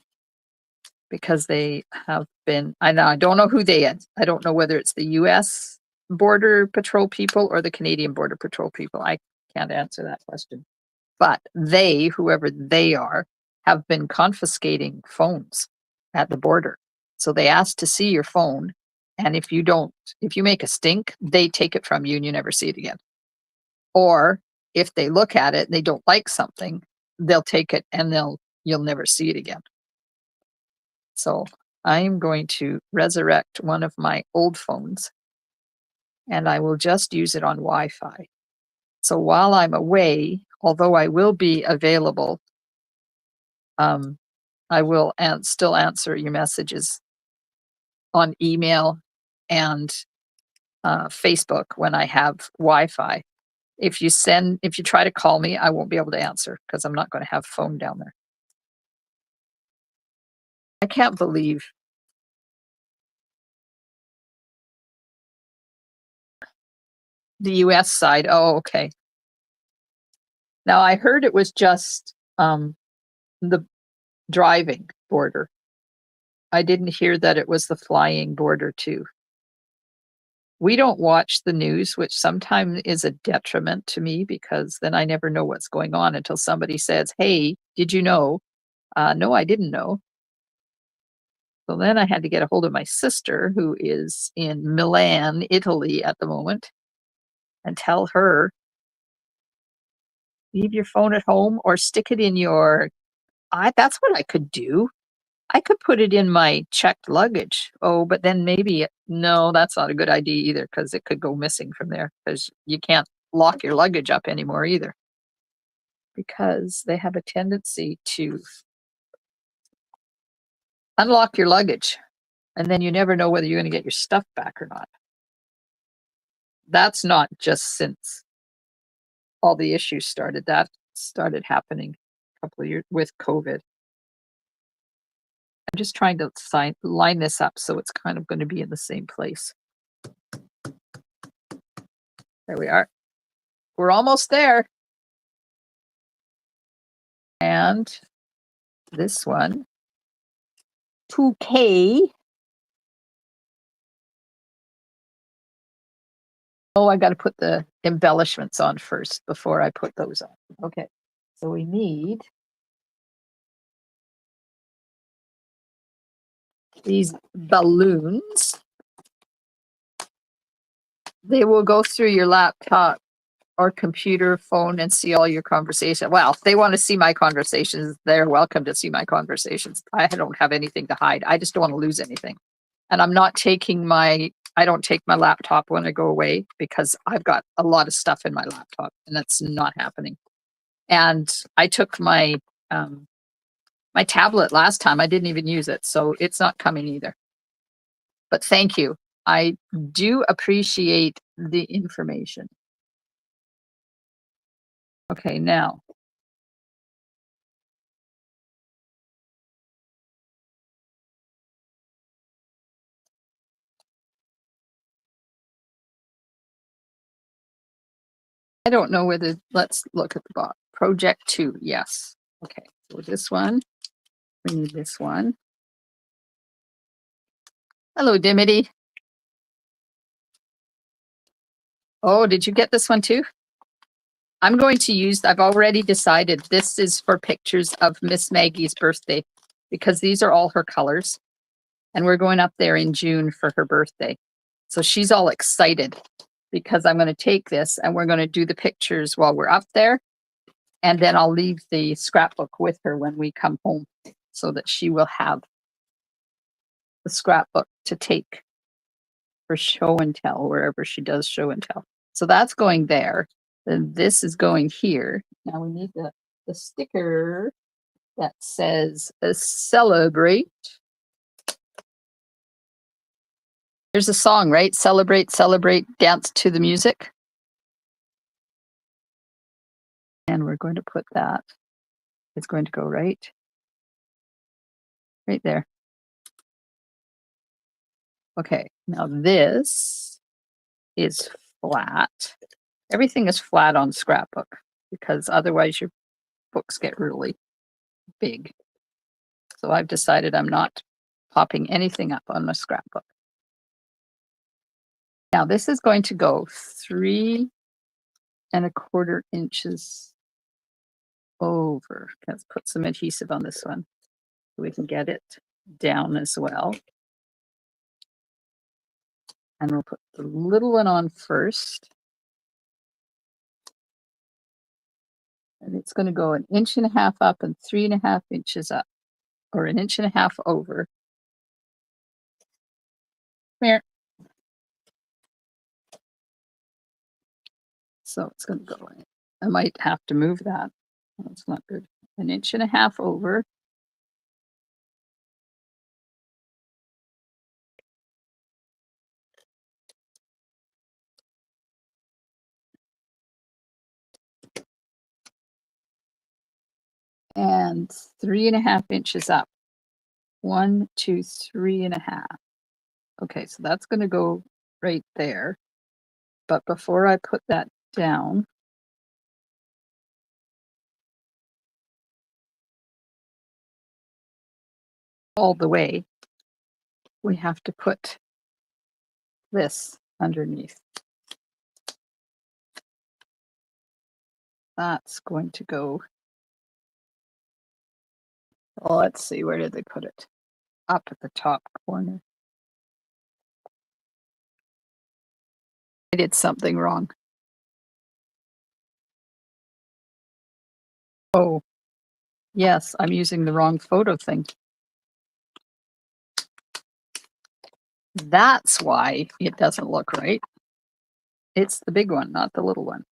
because they have been, I don't know who they is. I don't know whether it's the US Border Patrol people or the Canadian Border Patrol people. I can't answer that question. But they, whoever they are, have been confiscating phones at the border. So they ask to see your phone. And if you make a stink, they take it from you and you never see it again. Or if they look at it and they don't like something, they'll take it and you'll never see it again. So I'm going to resurrect one of my old phones and I will just use it on Wi-Fi. So while I'm away, although I will be available, I will still answer your messages on email and Facebook when I have Wi-Fi. If you try to call me, I won't be able to answer because I'm not going to have phone down there. I can't believe the US side. Oh, okay. Now I heard it was just the driving border. I didn't hear that it was the flying border too. We don't watch the news, which sometimes is a detriment to me because then I never know what's going on until somebody says, "Hey, did you know?" No, I didn't know. So then I had to get a hold of my sister, who is in Milan, Italy at the moment, and tell her, leave your phone at home or stick it in your. That's what I could do. I could put it in my checked luggage. Oh, but then maybe no, that's not a good idea either because it could go missing from there because you can't lock your luggage up anymore either because they have a tendency to unlock your luggage and then you never know whether you're going to get your stuff back or not. That's not just since all the issues started. That started happening a couple of years with COVID. I'm just trying to line this up so it's kind of going to be in the same place. There we are. We're almost there. And this one, 2K. Oh, I got to put the embellishments on first before I put those on. Okay, so we need these balloons. They will go through your laptop or computer, phone, and see all your conversation. Well, if they want to see my conversations, they're welcome to see my conversations. I don't have anything to hide. I just don't want to lose anything. And I don't take my laptop when I go away because I've got a lot of stuff in my laptop and that's not happening. And I took my my tablet last time. I didn't even use it, so it's not coming either. But thank you. I do appreciate the information. Okay, now I don't know whether, let's look at the box. Project 2, yes. Okay, so this one, we need this one. Hello, Dimity. Oh, did you get this one too? I'm going to use, I've already decided this is for pictures of Miss Maggie's birthday because these are all her colors. And we're going up there in June for her birthday. So she's all excited because I'm going to take this and we're going to do the pictures while we're up there. And then I'll leave the scrapbook with her when we come home so that she will have the scrapbook to take for show and tell wherever she does show and tell. So that's going there. Then this is going here. Now we need the sticker that says celebrate. There's a song, right? Celebrate, celebrate, dance to the music. And we're going to put that. It's going to go right there. Okay, now this is flat. Everything is flat on scrapbook because otherwise your books get really big. So I've decided I'm not popping anything up on my scrapbook. Now this is going to go 3¼ inches over. Let's put some adhesive on this one so we can get it down as well. And we'll put the little one on first. And it's going to go 1.5 inches up and 3½ inches up, or 1.5 inches over. Come here. So it's going to go in. I might have to move that. That's not good. 1.5 inches over. And 3½ inches up. 1, 2, 3½. Okay, so that's going to go right there. But before I put that down, all the way, we have to put this underneath. That's going to go. Oh, let's see, where did they put it? Up at the top corner. I did something wrong. Oh, yes, I'm using the wrong photo thing. That's why it doesn't look right. It's the big one, not the little one.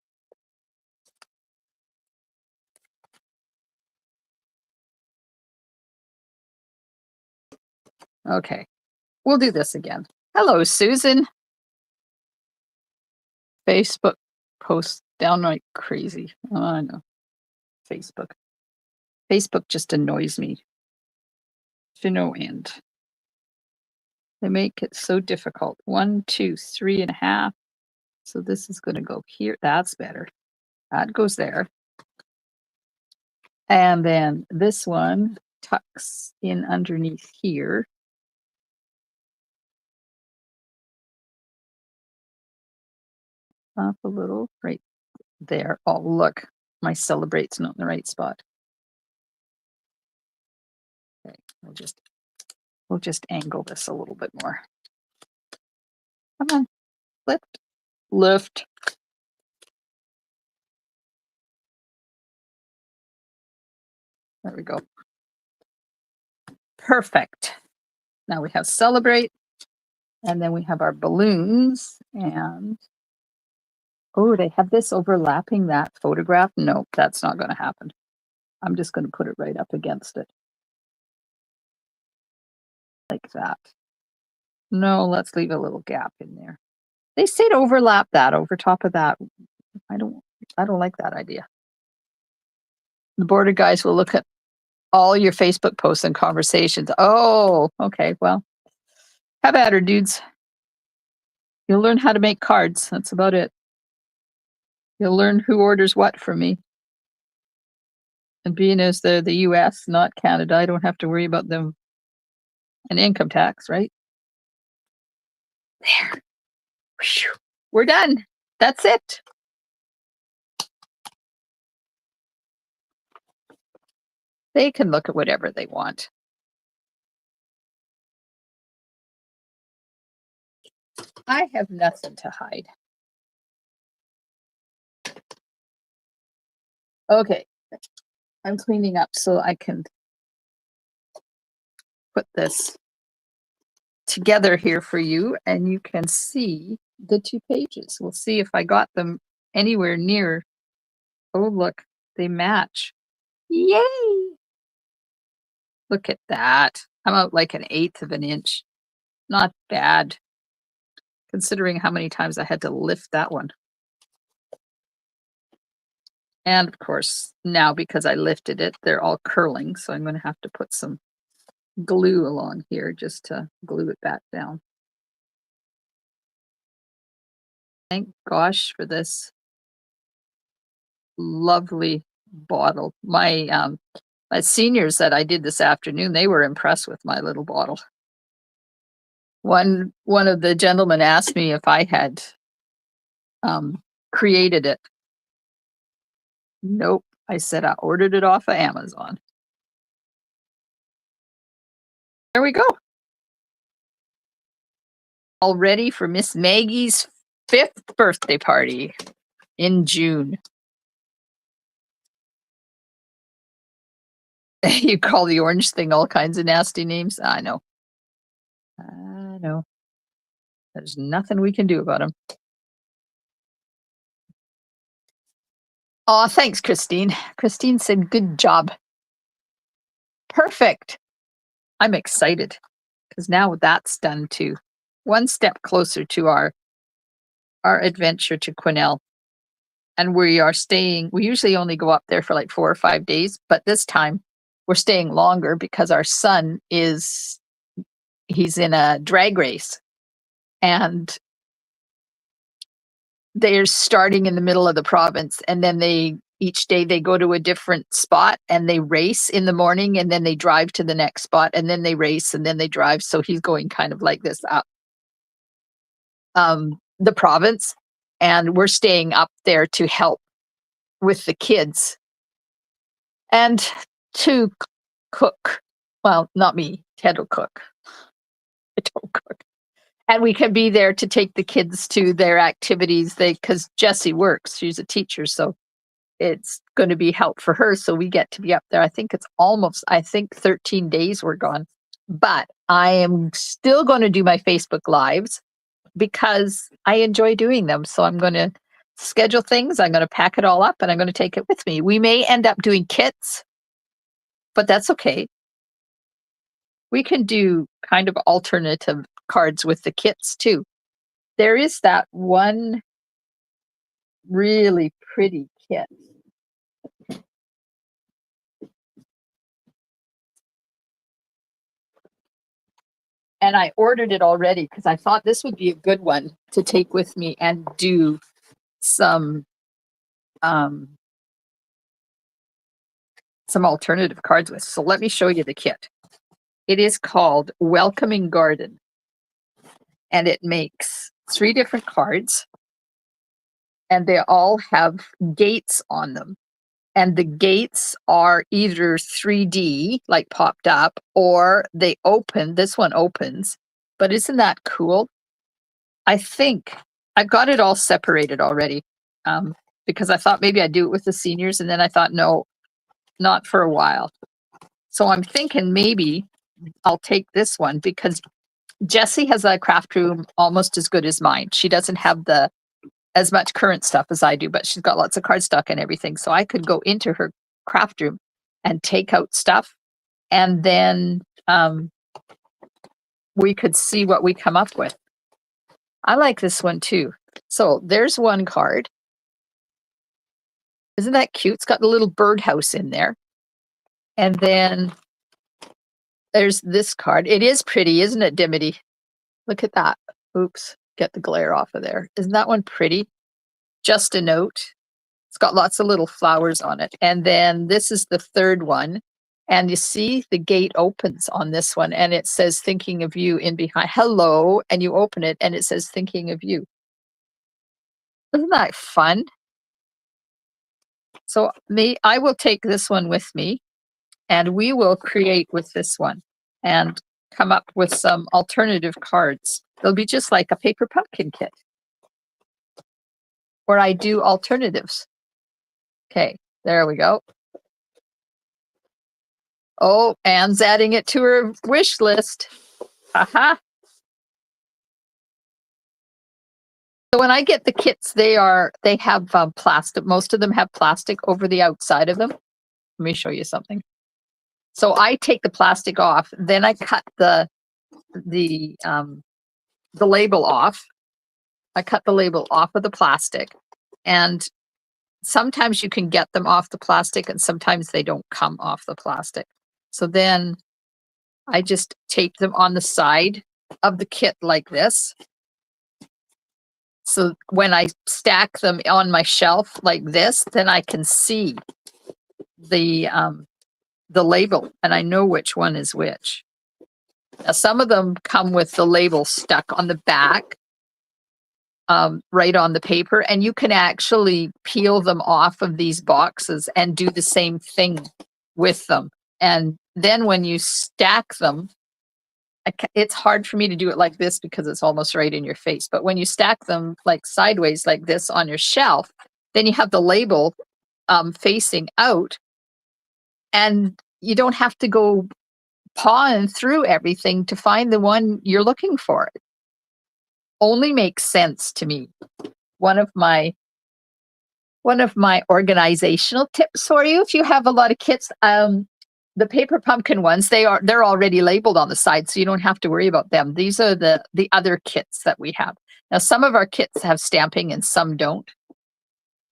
Okay, we'll do this again. Hello, Susan. Facebook posts downright crazy. Oh, I know. Facebook. Facebook just annoys me to no end. They make it so difficult. 1, 2, 3.5. So this is going to go here. That's better. That goes there. And then this one tucks in underneath here. Up a little, right there. Oh, look, my celebrate's not in the right spot. Okay, we'll just angle this a little bit more. Come on, lift. There we go. Perfect. Now we have celebrate, and then we have our balloons, and oh, they have this overlapping that photograph. No, that's not going to happen. I'm just going to put it right up against it. Like that. No, let's leave a little gap in there. They say to overlap that over top of that. I don't like that idea. The border guys will look at all your Facebook posts and conversations. Oh, okay. Well, have at her, dudes. You'll learn how to make cards. That's about it. You'll learn who orders what from me. And being as they're the US, not Canada, I don't have to worry about them and income tax, right? There. Whew. We're done. That's it. They can look at whatever they want. I have nothing to hide. Okay. I'm cleaning up so I can put this together here for you, and you can see the 2 pages. We'll see if I got them anywhere near. Oh, look, they match. Yay! Look at that. I'm out like 1/8 of an inch. Not bad, considering how many times I had to lift that one. And of course, now because I lifted it, they're all curling, so I'm going to have to put some glue along here just to glue it back down. Thank gosh for this lovely bottle. My seniors that I did this afternoon, they were impressed with my little bottle. One of the gentlemen asked me if I had created it. Nope. I said I ordered it off of Amazon. There we go. All ready for Miss Maggie's 5th birthday party in June. You call the orange thing all kinds of nasty names. I know. There's nothing we can do about them. Oh, thanks, Christine. Christine said, good job. Perfect. I'm excited because now that's done too. One step closer to our adventure to Quesnel. And we usually only go up there for like 4 or 5 days, but this time we're staying longer because our son he's in a drag race, and they're starting in the middle of the province, and then they each day they go to a different spot and they race in the morning, and then they drive to the next spot, and then they race, and then they drive. So he's going kind of like this up the province, and we're staying up there to help with the kids and to cook. Well, not me. Ted will cook. I don't cook. And we can be there to take the kids to their activities. Because Jessie works, she's a teacher, so it's going to be help for her. So we get to be up there. I think 13 days we're gone. But I am still going to do my Facebook Lives because I enjoy doing them. So I'm going to schedule things. I'm going to pack it all up and I'm going to take it with me. We may end up doing kits, but that's okay. We can do kind of alternative cards with the kits too. There is that one really pretty kit. And I ordered it already because I thought this would be a good one to take with me and do some alternative cards with. So let me show you the kit. It is called Welcoming Garden. And it makes 3 different cards. And they all have gates on them. And the gates are either 3D, like popped up, or they open. This one opens. But isn't that cool? I think I've got it all separated already because I thought maybe I'd do it with the seniors. And then I thought, no, not for a while. So I'm thinking maybe I'll take this one because Jessie has a craft room almost as good as mine. She doesn't have as much current stuff as I do, but she's got lots of cardstock and everything. So I could go into her craft room and take out stuff, and then we could see what we come up with. I like this one too. So there's one card. Isn't that cute? It's got the little birdhouse in there. And then there's this card. It is pretty, isn't it, Dimity? Look at that. Oops, get the glare off of there. Isn't that one pretty? Just a note. It's got lots of little flowers on it. And then this is the third one. And you see the gate opens on this one and it says thinking of you in behind. Hello. And you open it and it says thinking of you. Isn't that fun? So I will take this one with me and we will create with this one and come up with some alternative cards. They'll be just like a paper pumpkin kit where I do alternatives. Okay, there we go. Oh, Anne's adding it to her wish list. Aha. So when I get the kits, they have plastic. Most of them have plastic over the outside of them. Let me show you something. So I take the plastic off, then I cut the label off. I cut the label off of the plastic, and sometimes you can get them off the plastic and sometimes they don't come off the plastic. So then I just tape them on the side of the kit like this. So when I stack them on my shelf like this, then I can see the label and I know which one is which. Now, some of them come with the label stuck on the back, right on the paper, and you can actually peel them off of these boxes and do the same thing with them. And then when you stack them, it's hard for me to do it like this because it's almost right in your face. But when you stack them like sideways like this on your shelf, then you have the label facing out and you don't have to go pawing through everything to find the one you're looking for. It only makes sense to me. One of my organizational tips for you, if you have a lot of kits, the paper pumpkin ones, they're already labeled on the side, so you don't have to worry about them. These are the other kits that we have. Now, some of our kits have stamping and some don't,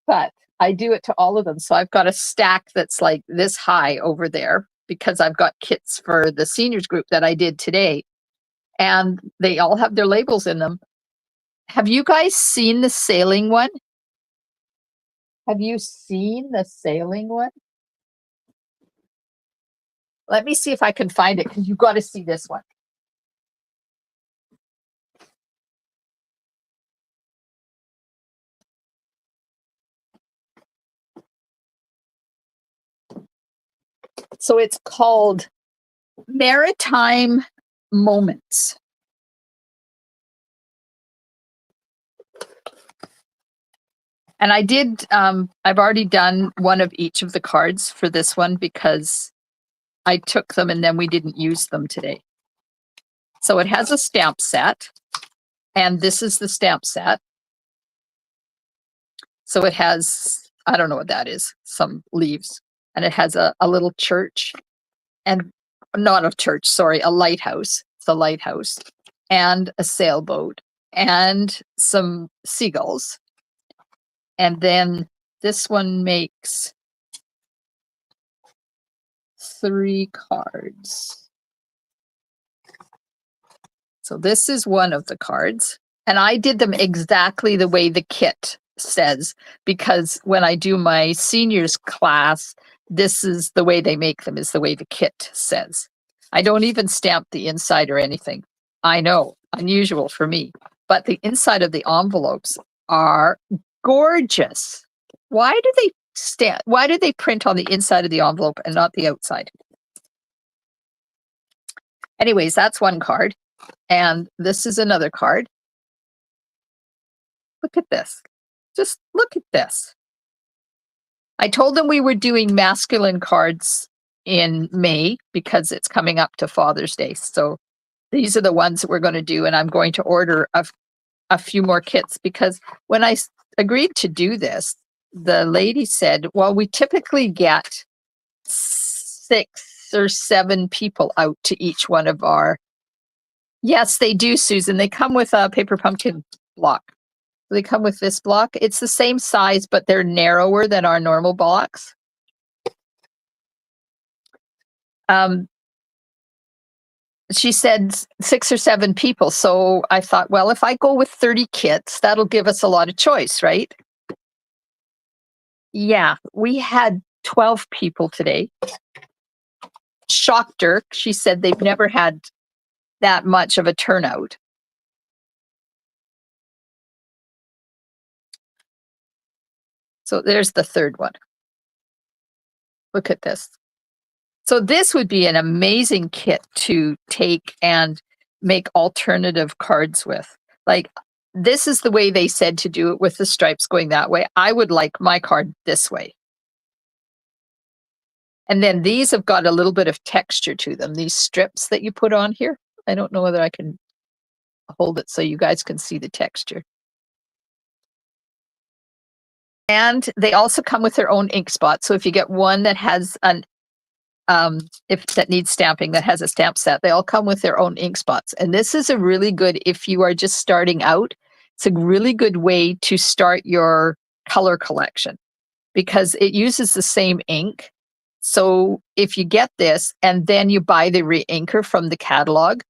but I do it to all of them. So I've got a stack that's like this high over there because I've got kits for the seniors group that I did today, and they all have their labels in them. Have you guys seen the sailing one? Have you seen the sailing one? Let me see if I can find it, because you've got to see this one. So it's called Maritime Moments. And I did, I've already done one of each of the cards for this one because I took them and then we didn't use them today. So it has a stamp set, and this is the stamp set. So it has, I don't know what that is, some leaves, and it has a little church, and not a church, sorry, a lighthouse. It's a lighthouse, and a sailboat, and some seagulls. And then this one makes 3 cards. So this is one of the cards, and I did them exactly the way the kit says, because when I do my seniors class, this is the way they make them, is the way the kit says. I don't even stamp the inside or anything. I know, unusual for me, but the inside of the envelopes are gorgeous. Why do they why do they print on the inside of the envelope and not the outside? Anyways, that's one card. And this is another card. Look at this. Just look at this. I told them we were doing masculine cards in May because it's coming up to Father's Day. So these are the ones that we're going to do. And I'm going to order a few more kits, because when I agreed to do this, the lady said, well, we typically get 6 or 7 people out to each one of our. Yes, they do, Susan. They come with a paper pumpkin block. They come with this block. It's the same size, but they're narrower than our normal blocks. She said 6 or 7 people. So I thought, well, if I go with 30 kits, that'll give us a lot of choice, right? Yeah, we had 12 people today. Shocked her. She said they've never had that much of a turnout. So there's the third one. Look at this. So this would be an amazing kit to take and make alternative cards with. Like, this is the way they said to do it, with the stripes going that way. I would like my card this way. And then these have got a little bit of texture to them. These strips that you put on here. I don't know whether I can hold it so you guys can see the texture. And they also come with their own ink spot. So if you get one that has an if that needs stamping, that has a stamp set, they all come with their own ink spots. And this is a really good, if you are just starting out, it's a really good way to start your color collection, because it uses the same ink. So if you get this and then you buy the re-inker from the catalog,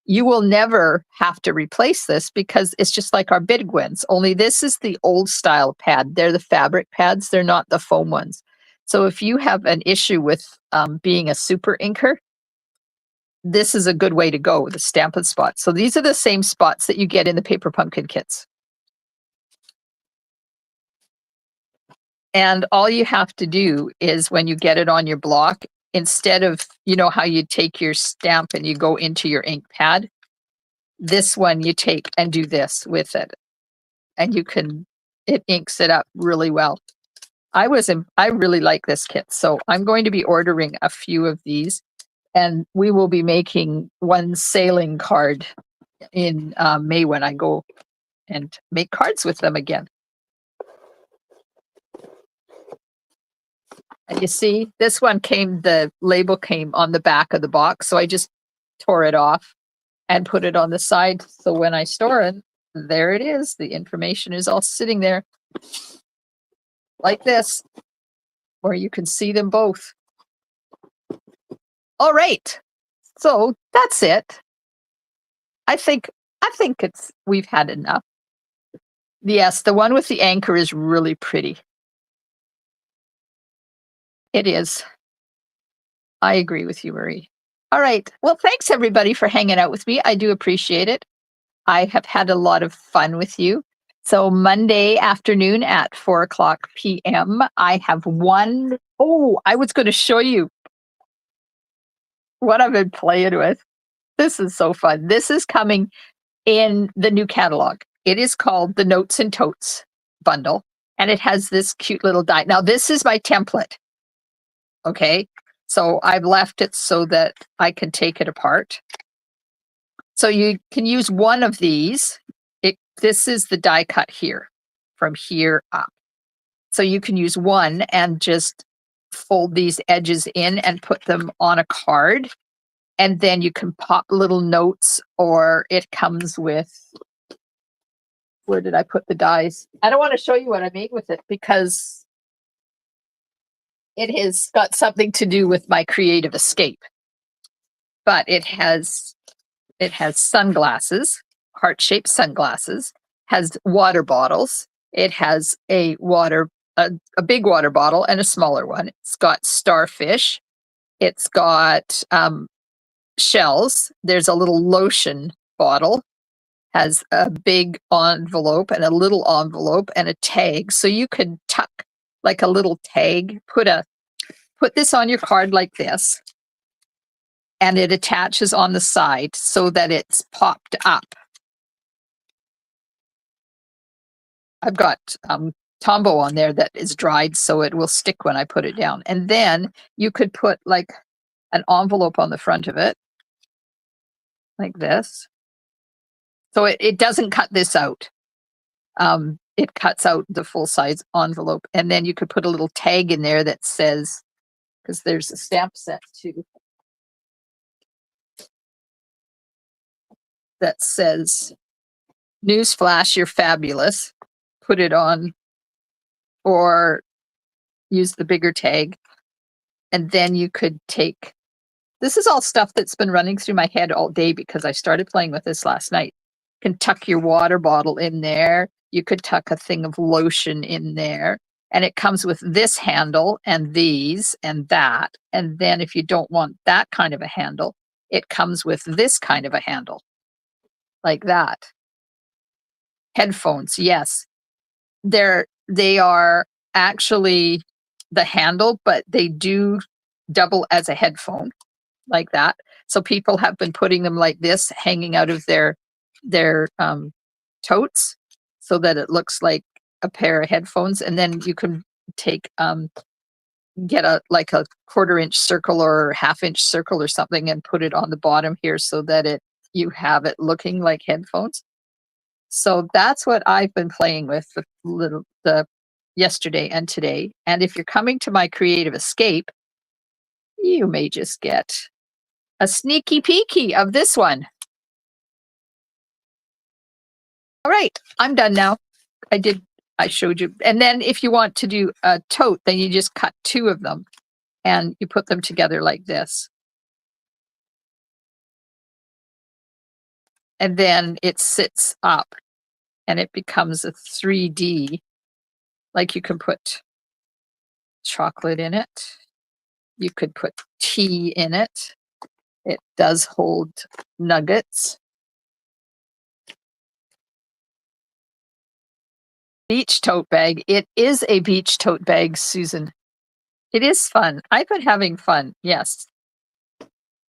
you will never have to replace this, because it's just like our Bidwins, only this is the old style pad. They're the fabric pads. They're not the foam ones. So if you have an issue with being a super inker, this is a good way to go with the Stampin' Spots. So these are the same spots that you get in the paper pumpkin kits. And all you have to do is, when you get it on your block, instead of, you know how you take your stamp and you go into your ink pad, this one you take and do this with it. And you can, it inks it up really well. I really like this kit. So I'm going to be ordering a few of these, and we will be making one sailing card in May when I go and make cards with them again. And you see, this one came, the label came on the back of the box. So I just tore it off and put it on the side. So when I store it, there it is. The information is all sitting there like this, where you can see them both. All right. So that's it. I think we've had enough. Yes, the one with the anchor is really pretty. It is. I agree with you, Marie. All right. Well, thanks everybody for hanging out with me. I do appreciate it. I have had a lot of fun with you. So Monday afternoon at 4:00 p.m., I have one. Oh, I was going to show you what I've been playing with. This is so fun. This is coming in the new catalog. It is called the Notes and Totes bundle, and it has this cute little die. Now, this is my template. Okay. So I've left it so that I can take it apart. So you can use one of these. This is the die cut here, from here up. So you can use one and just fold these edges in and put them on a card. And then you can pop little notes, or it comes with, where did I put the dies? I don't want to show you what I made with it because it has got something to do with my creative escape. But it has sunglasses, heart-shaped sunglasses, has water bottles. It has a big water bottle and a smaller one. It's got starfish. It's got shells. There's a little lotion bottle, has a big envelope and a little envelope and a tag. So you could tuck like a little tag, put this on your card like this, and it attaches on the side so that it's popped up. I've got Tombow on there that is dried so it will stick when I put it down. And then you could put like an envelope on the front of it, like this. So it doesn't cut this out. It cuts out the full size envelope. And then you could put a little tag in there that says, because there's a stamp set too, that says, "Newsflash, you're fabulous." Put it on, or use the bigger tag. And then you could take, this is all stuff that's been running through my head all day because I started playing with this last night. You can tuck your water bottle in there. You could tuck a thing of lotion in there. And it comes with this handle and these and that. And then if you don't want that kind of a handle, it comes with this kind of a handle, like that. Headphones, yes. They are actually the handle, but they do double as a headphone, like that. So people have been putting them like this, hanging out of their totes, so that it looks like a pair of headphones. And then you can take get a 1/4-inch circle or 1/2-inch circle or something and put it on the bottom here so that you have it looking like headphones. So that's what I've been playing with the yesterday and today. And if you're coming to my creative escape, you may just get a sneaky peeky of this one. All right, I'm done now. I showed you. And then if you want to do a tote, then you just cut 2 of them and you put them together like this. And then it sits up and it becomes a 3D. Like you can put chocolate in it. You could put tea in it. It does hold nuggets. Beach tote bag. It is a beach tote bag, Susan. It is fun. I've been having fun. Yes.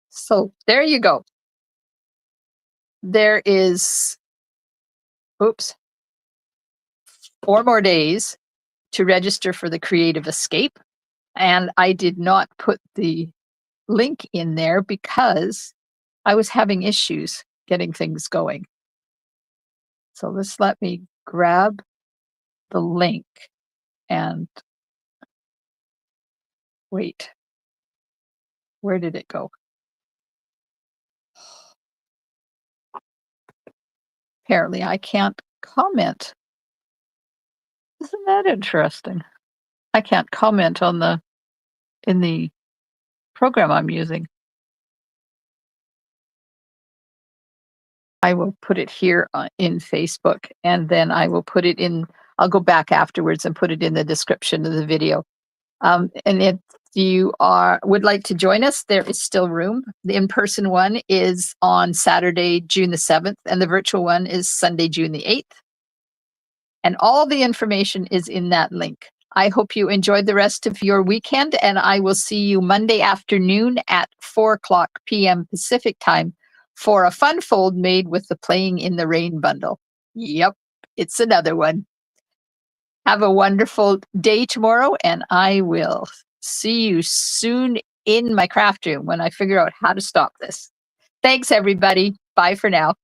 So there you go. There is, 4 more days to register for the Creative Escape. And I did not put the link in there because I was having issues getting things going. So let me grab the link and wait. Where did it go? Apparently I can't comment. Isn't that interesting? I can't comment in the program I'm using. I will put it here in Facebook, and then I will put it in, I'll go back afterwards and put it in the description of the video. And you would like to join us, there is still room. The in-person one is on Saturday, June the 7th, and the virtual one is Sunday, June the 8th. And all the information is in that link. I hope you enjoyed the rest of your weekend, and I will see you Monday afternoon at 4:00 p.m. Pacific time for a fun fold made with the Playing in the Rain bundle. Yep, it's another one. Have a wonderful day tomorrow, and I will see you soon in my craft room when I figure out how to stop this. Thanks, everybody. Bye for now.